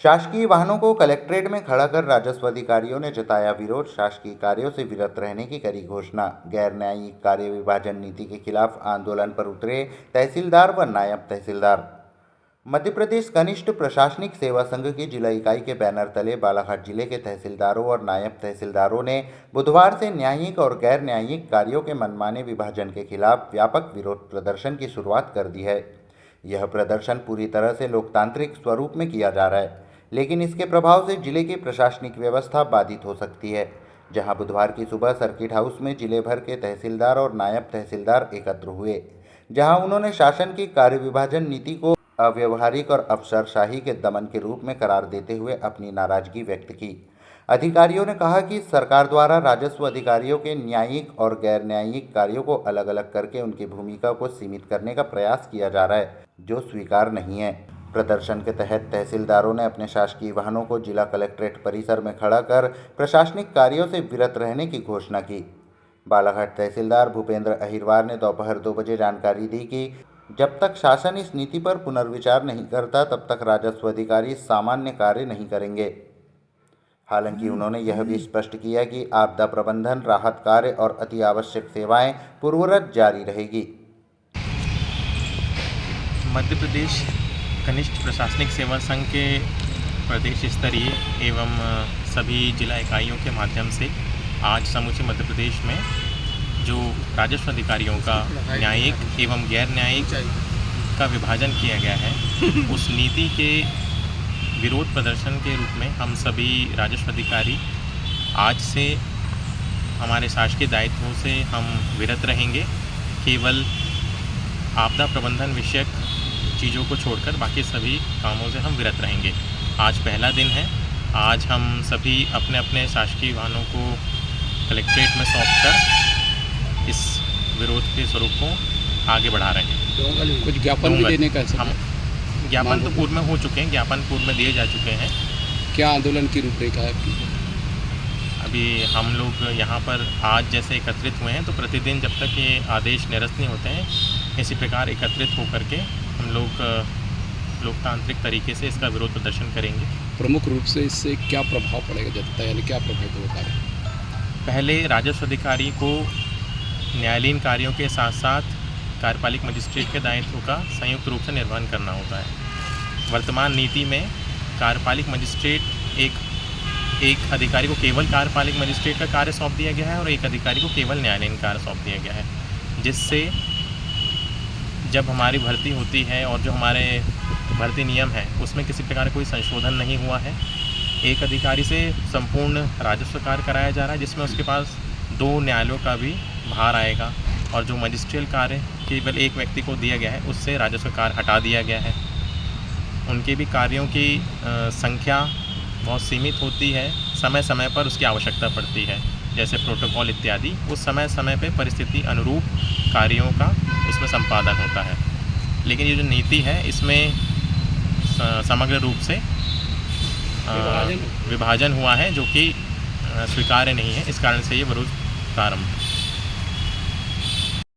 शासकीय वाहनों को कलेक्ट्रेट में खड़ा कर राजस्व अधिकारियों ने जताया विरोध। शासकीय कार्यों से विरत रहने की करी घोषणा। गैर न्यायिक कार्य विभाजन नीति के खिलाफ आंदोलन पर उतरे तहसीलदार व नायब तहसीलदार। मध्य प्रदेश कनिष्ठ प्रशासनिक सेवा संघ की जिला इकाई के बैनर तले बालाघाट जिले के तहसीलदारों और नायब तहसीलदारों ने बुधवार से न्यायिक और गैर न्यायिक कार्यों के मनमाने विभाजन के खिलाफ व्यापक विरोध प्रदर्शन की शुरुआत कर दी है। यह प्रदर्शन पूरी तरह से लोकतांत्रिक स्वरूप में किया जा रहा है, लेकिन इसके प्रभाव से जिले की प्रशासनिक व्यवस्था बाधित हो सकती है। जहां बुधवार की सुबह सर्किट हाउस में जिले भर के तहसीलदार और नायब तहसीलदार एकत्र हुए, जहां उन्होंने शासन की कार्य विभाजन नीति को अव्यवहारिक और अफसरशाही के दमन के रूप में करार देते हुए अपनी नाराजगी व्यक्त की। अधिकारियों ने कहा कि सरकार द्वारा राजस्व अधिकारियों के न्यायिक और गैर न्यायिक कार्यों को अलग अलग करके उनकी भूमिका को सीमित करने का प्रयास किया जा रहा है, जो स्वीकार नहीं है। प्रदर्शन के तहत तहसीलदारों ने अपने शासकीय वाहनों को जिला कलेक्ट्रेट परिसर में खड़ा कर प्रशासनिक कार्यों से विरत रहने की घोषणा की। बालाघाट तहसीलदार भूपेंद्र अहिरवार ने दोपहर 2 बजे जानकारी दी कि जब तक शासन इस नीति पर पुनर्विचार नहीं करता, तब तक राजस्व अधिकारी सामान्य कार्य नहीं करेंगे। हालांकि उन्होंने यह भी स्पष्ट किया कि आपदा प्रबंधन, राहत कार्य और अति आवश्यक सेवाएं पूर्ववत जारी रहेगी। मध्य प्रदेश कनिष्ठ प्रशासनिक सेवा संघ के प्रदेश स्तरीय एवं सभी जिला इकाइयों के माध्यम से आज समूचे मध्य प्रदेश में जो राजस्व अधिकारियों का न्यायिक एवं गैर न्यायिक का विभाजन किया गया है, उस नीति के विरोध प्रदर्शन के रूप में हम सभी राजस्व अधिकारी आज से हमारे शासकीय दायित्वों से हम विरत रहेंगे। केवल आपदा प्रबंधन विषयक चीज़ों को छोड़कर बाकी सभी कामों से हम विरत रहेंगे। आज पहला दिन है। आज हम सभी अपने अपने शासकीय वाहनों को कलेक्ट्रेट में सौंपकर इस विरोध के स्वरूप को आगे बढ़ा रहे हैं। कुछ ज्ञापन भी देने का हम ज्ञापन तो पूर्व में हो चुके हैं, ज्ञापन पूर्व में दिए जा चुके हैं। क्या आंदोलन की रूपरेखा है आपकी? अभी हम लोग यहाँ पर आज जैसे एकत्रित हुए हैं, तो प्रतिदिन जब तक ये आदेश निरस्त नहीं होते हैं, इसी प्रकार एकत्रित होकर के हम लोग लोकतांत्रिक तरीके से इसका विरोध प्रदर्शन करेंगे। प्रमुख रूप से इससे क्या प्रभाव पड़ेगा जनता, यानी क्या प्रभावित होता है? पहले राजस्व अधिकारी को न्यायालयीन कार्यों के साथ साथ कार्यपालिक मजिस्ट्रेट के दायित्व का संयुक्त रूप से निर्वहन करना होता है। वर्तमान नीति में कार्यपालिक मजिस्ट्रेट एक अधिकारी को केवल कार्यपालिक मजिस्ट्रेट का कार्य सौंप दिया गया है और एक अधिकारी को केवल न्यायालयीन कार्य सौंप दिया गया है, जिससे जब हमारी भर्ती होती है और जो हमारे भर्ती नियम है उसमें किसी प्रकार कोई संशोधन नहीं हुआ है। एक अधिकारी से संपूर्ण राजस्व कार्य कराया जा रहा है, जिसमें उसके पास 2 न्यायालयों का भी भार आएगा, और जो मजिस्ट्रियल कार्य केवल एक व्यक्ति को दिया गया है उससे राजस्व कार्य हटा दिया गया है। उनके भी कार्यों की संख्या बहुत सीमित होती है, समय समय पर उसकी आवश्यकता पड़ती है, जैसे प्रोटोकॉल इत्यादि। उस समय समय पे परिस्थिति अनुरूप कार्यों का उसमें संपादन होता है। लेकिन ये जो नीति है इसमें समग्र रूप से विभाजन हुआ है, जो कि स्वीकार्य नहीं है। इस कारण से ये विरोध प्रारंभ